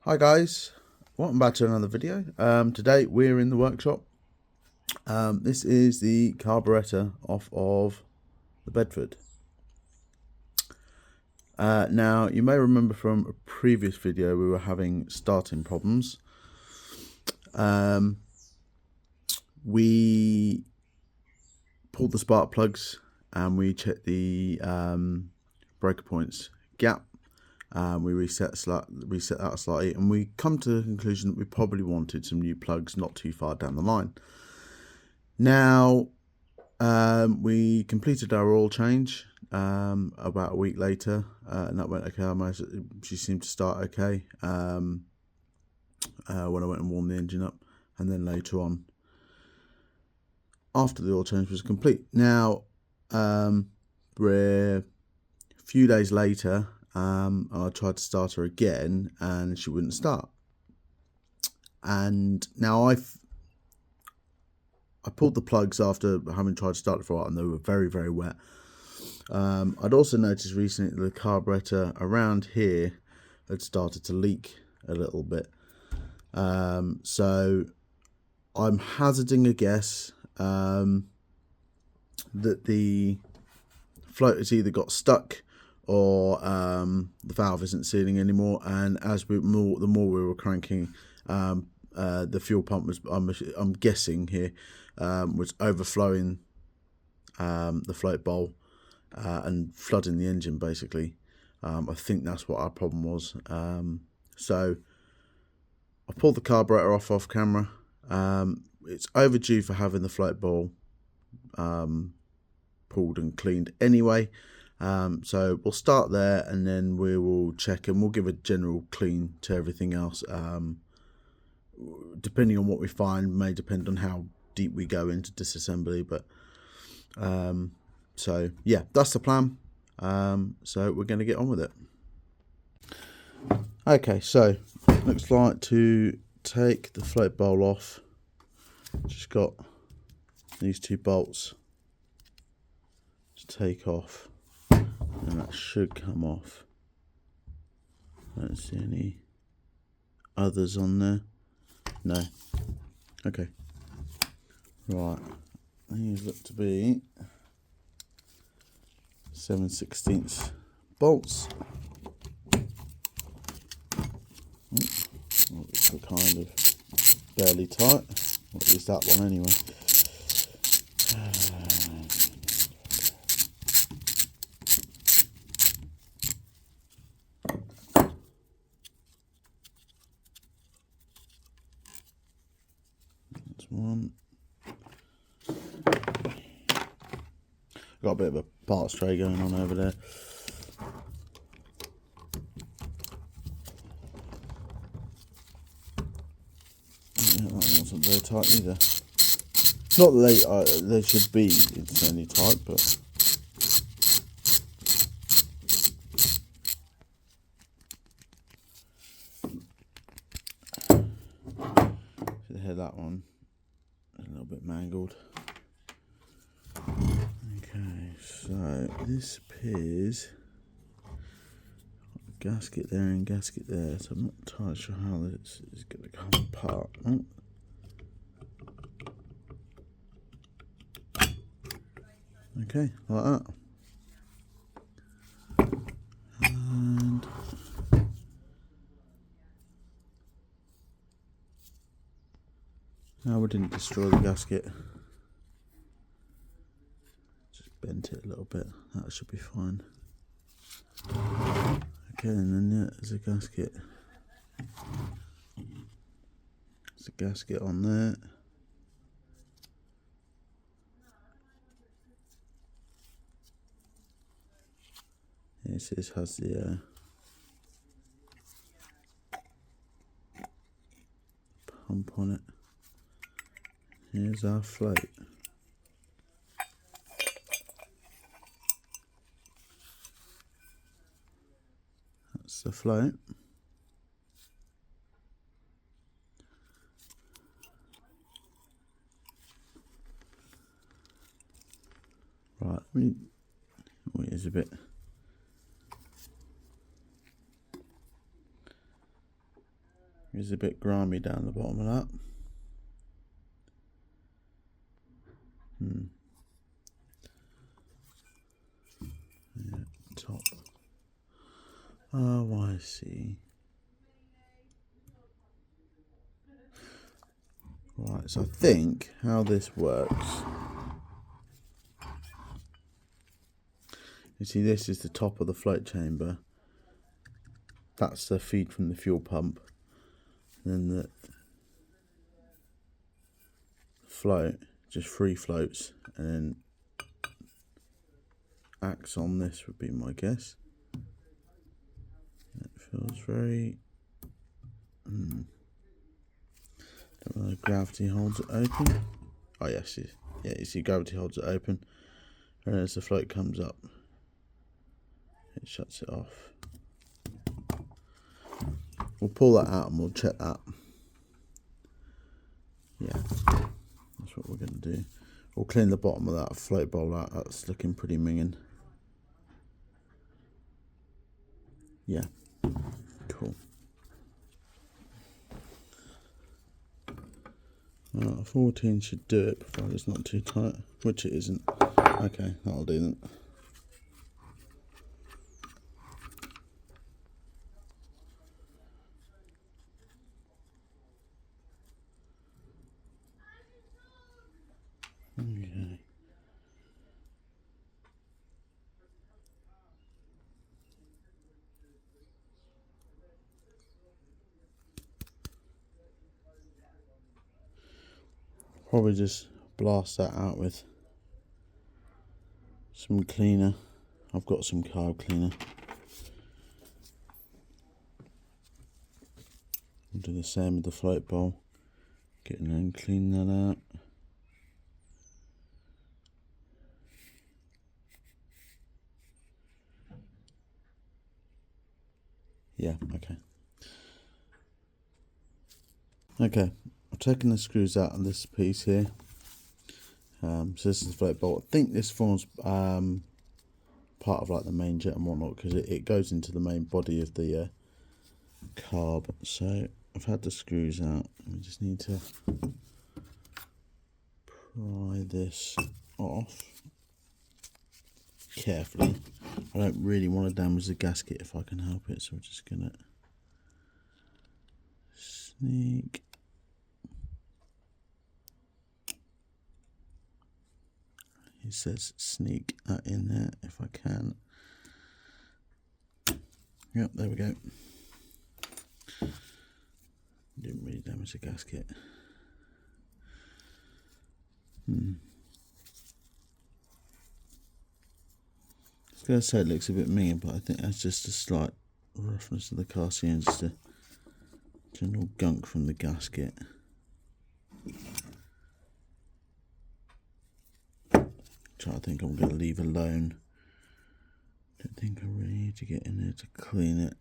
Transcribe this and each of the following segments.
Hi guys, welcome back to another video. Today we're in the workshop. This is the carburettor off of the Bedford. Now you may remember from a previous video we were having starting problems. We pulled the spark plugs and we checked the breaker points gap. We reset that slightly, and we come to the conclusion that we probably wanted some new plugs not too far down the line. Now, we completed our oil change about a week later, and that went okay. She seemed to start okay when I went and warmed the engine up, and then later on, after the oil change was complete. Now, we're a few days later. And I tried to start her again and she wouldn't start. And now I pulled the plugs after having tried to start it for a while, and they were very, very wet. I'd also noticed recently the carburettor around here had started to leak a little bit. So I'm hazarding a guess that the float has either got stuck or the valve isn't sealing anymore, and as the more we were cranking, the fuel pump was, I'm guessing here, was overflowing the float bowl and flooding the engine basically. I think that's what our problem was. So I pulled the carburettor off camera. It's overdue for having the float bowl pulled and cleaned anyway. So we'll start there, and then we will check and we'll give a general clean to everything else. Depending on what we find, may depend on how deep we go into disassembly, but so yeah, that's the plan. So we're going to get on with it. Okay, so looks like to take the float bowl off. Just got these two bolts to take off. And that should come off. I don't see any others on there. No. Okay. Right. These look to be 7/16 bolts. Which are kind of barely tight. Or at least that one anyway. One. Got a bit of a part stray going on over there. Yeah, that wasn't very tight either. Not that they should be insanely tight, but should hear that one. A little bit mangled. Okay, so this appears gasket there and gasket there, so I'm not entirely sure how this is going to come apart. Oh. Okay, like that. And no, we didn't destroy the gasket. Just bent it a little bit. That should be fine. Okay, and then there's a gasket. There's a gasket on there. This has the pump on it. Here's our float. That's the float. Right, it is a bit. It's a bit grimy down the bottom of that. Yeah, top. Oh, I see. Right, so I think how this works. You see, this is the top of the float chamber. That's the feed from the fuel pump. And then the float just free floats and then acts on this, would be my guess. It feels very... Don't know, gravity holds it open. Oh yes, yeah, you see gravity holds it open. And as the float comes up, it shuts it off. We'll pull that out and we'll check that. Yeah, that's what we're going to do. We'll clean the bottom of that float bowl out. That's looking pretty minging. Yeah, cool. 14 should do it, provided it's not too tight, which it isn't. Okay, that'll do then. Okay. Probably just blast that out with some cleaner. I've got some carb cleaner. We'll do the same with the float bowl. Get in there and clean that out. Yeah, okay. Okay, I've taken the screws out of this piece here. So this is the float bolt. I think this forms part of like the main jet and whatnot, because it goes into the main body of the carb. So I've had the screws out. We just need to pry this off carefully. I don't really want to damage the gasket if I can help it, so we're just gonna sneak. It says sneak that in there if I can. Yep, there we go. Didn't really damage the gasket. I was going to say it looks a bit mean, but I think that's just a slight roughness of the casting and just a general gunk from the gasket. Which I think I'm going to leave alone. Don't think I really need to get in there to clean it.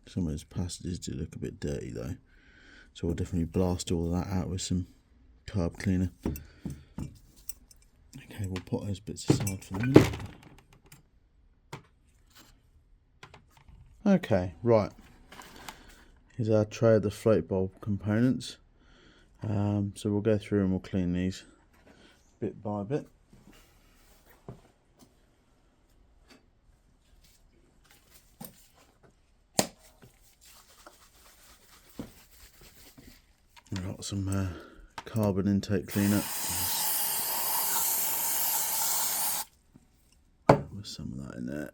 Some of those passages do look a bit dirty though, so we'll definitely blast all of that out with some carb cleaner. Okay, we'll put those bits aside for the minute. Okay, right. Here's our tray of the float bowl components. So we'll go through and we'll clean these bit by bit. We've got some carbon intake cleaner. With some of that in there.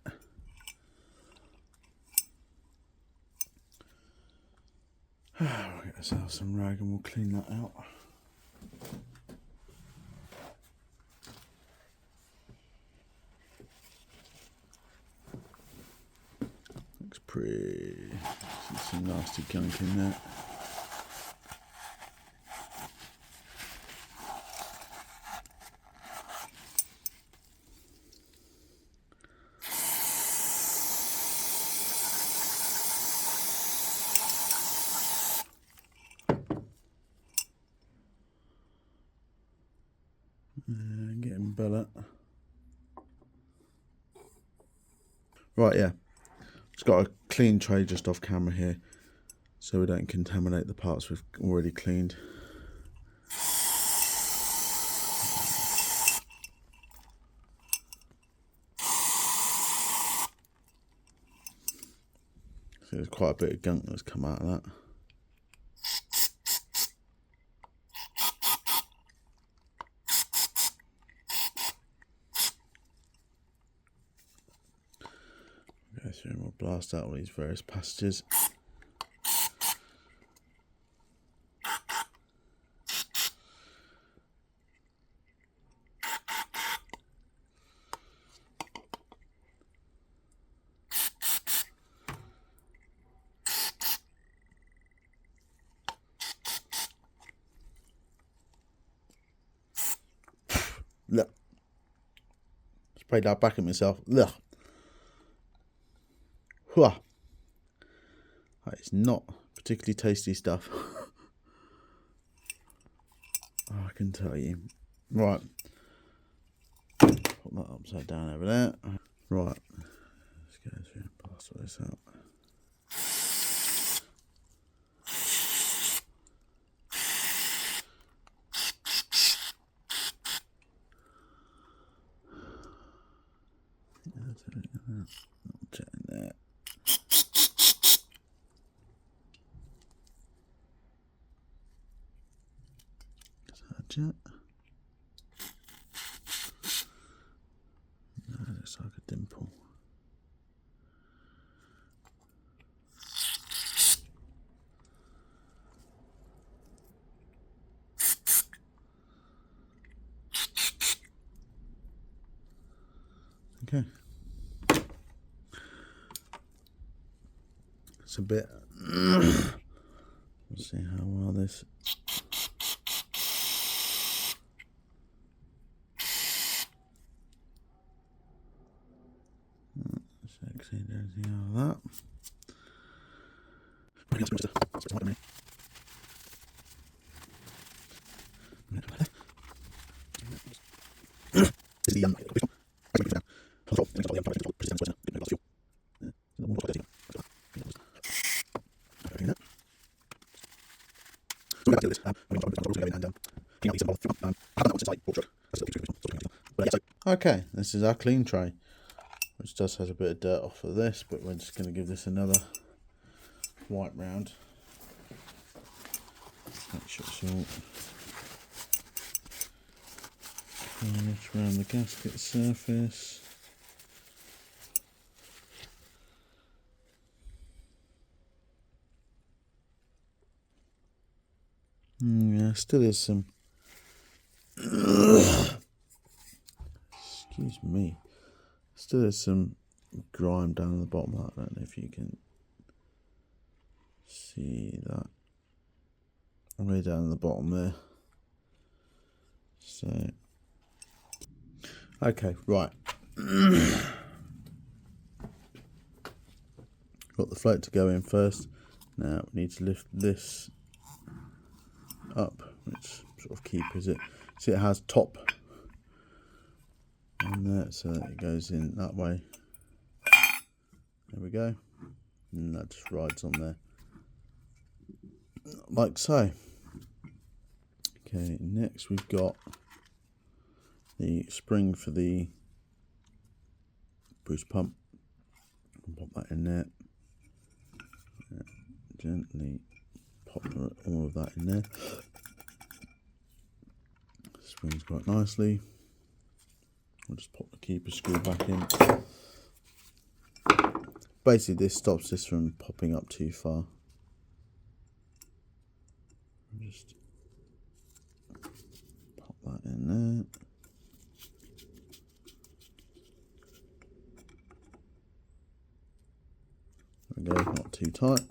We'll get ourselves some rag and we'll clean that out. Looks pretty. There's some nasty gunk in there. Getting better. Right, yeah. Just got a clean tray just off camera here. so we don't contaminate the parts we've already cleaned. So there's quite a bit of gunk that's come out of that. Go through and we'll blast out all these various passages. Look, sprayed that back at myself. Look, that is not particularly tasty stuff. Oh, I can tell you. Right, put that upside down over there. Right, let's go through and pass all this out. Check in there. Touch it. That looks like a dimple. Okay. It's a bit. Let's see how well this. Succeed anything out of that. Okay, this is our clean tray, which does have a bit of dirt off of this, but we're just going to give this another wipe round. Make sure it's all varnish around the gasket surface. Yeah, still is some. Excuse me. Still is some grime down at the bottom. I don't know if you can see that. Way down at the bottom there. So, okay, right. Got the float to go in first. Now we need to lift this up, which sort of keepers it. See, it has top on there, so that it goes in that way. There we go, and that just rides on there like so. Okay, next we've got the spring for the boost pump. Pop that in there. Gently pop all of that in there. Springs quite nicely. I'll just pop the keeper screw back in. Basically, this stops this from popping up too far. Just pop that in there. There we go, not too tight.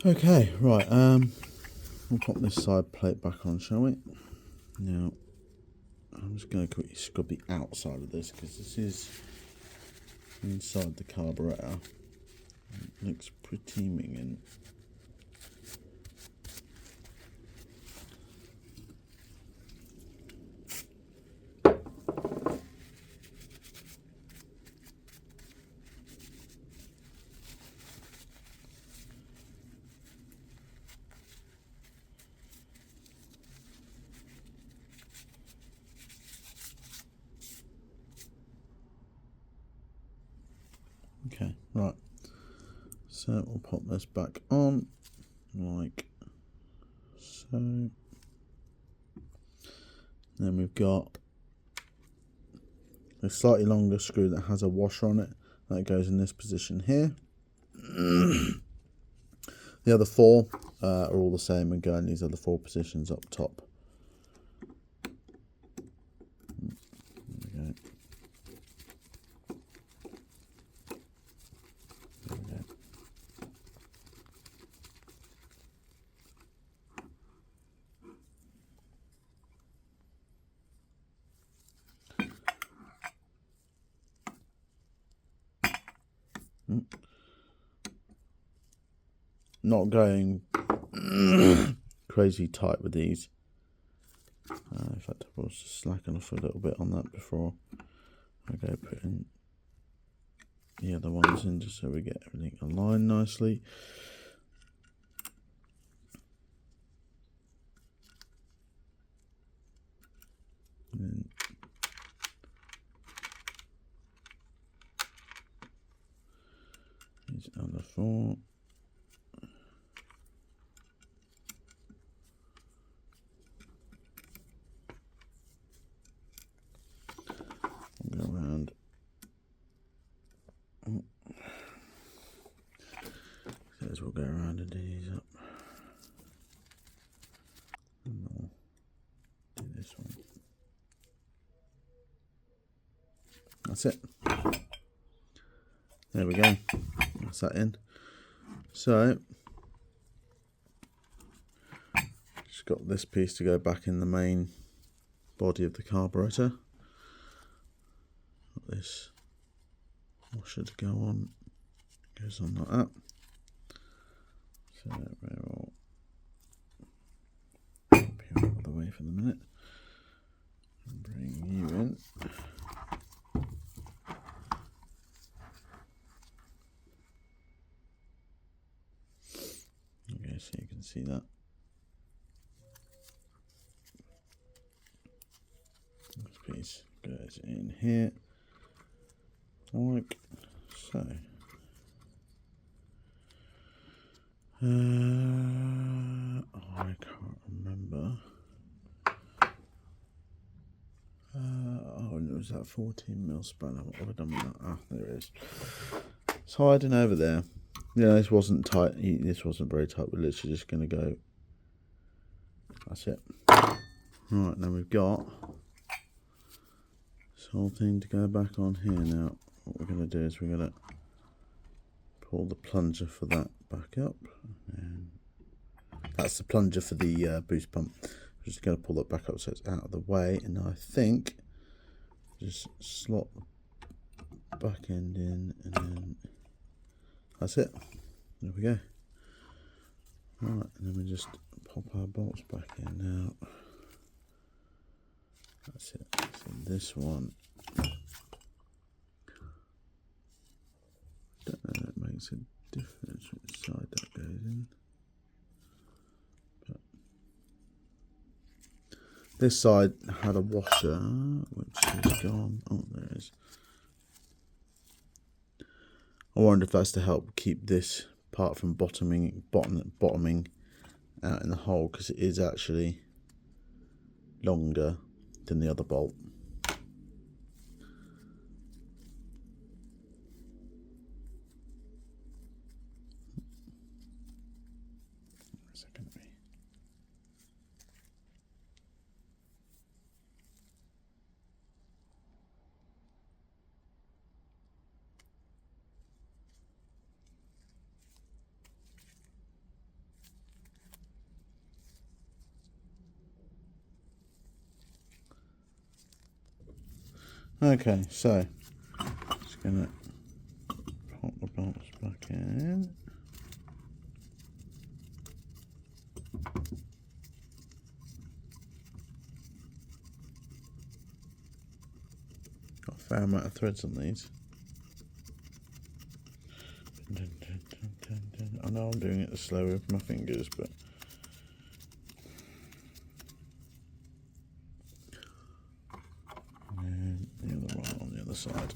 Okay, right, we'll pop this side plate back on, shall we? Now, I'm just going to quickly scrub the outside of this, because this is inside the carburettor. It looks pretty minging. So we'll pop this back on like so. Then we've got a slightly longer screw that has a washer on it that goes in this position here. The other four are all the same and go in these other four positions up top. There we go. There we go. Not going crazy tight with these. In fact, I was just slacking off a little bit on that before I go putting the other ones in, just so we get everything aligned nicely. And then these other four. Go around. As we'll go around and do these up. And we'll do this one. That's it. There we go. That's that in. So, just got this piece to go back in the main body of the carburettor. Got this washer to go on. Goes on like that. So we'll pop you out of the way for the minute and bring you in. Okay, so you can see that. This piece goes in here, like so. I can't remember. Oh, and it was that 14mm spanner. What have I done with that? Ah, there it is. It's hiding over there. Yeah, this wasn't tight. This wasn't very tight. We're literally just going to go. That's it. Right, now we've got this whole thing to go back on here. Now, what we're going to do is we're going to pull the plunger for that back up. And that's the plunger for the boost pump. I'm just going to pull that back up so it's out of the way. And I think just slot the back end in, and then that's it. There we go. Right, and then we just pop our bolts back in now. That's it. So this one, don't know if that makes a difference which side that goes in. But this side had a washer which is gone. Oh, there it is. I wonder if that's to help keep this part from bottoming out in the hole, because it is actually longer than the other bolt. Secondary. Okay, so just gonna pop the bolts back in. Got a fair amount of threads on these. I know I'm doing it slow with my fingers, but and the other one on the other side.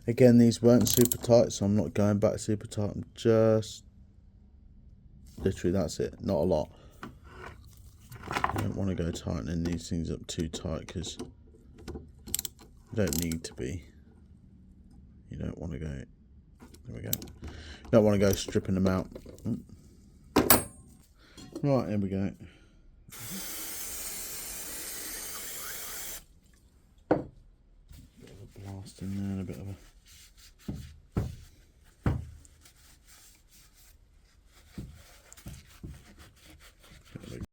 Again, these weren't super tight, so I'm not going back super tight. I'm just literally, that's it, not a lot. You don't want to go tightening these things up too tight because you don't need to be. You don't want to go. There we go. You don't want to go stripping them out. Right, here we go. Bit of a blast in there, and a bit of a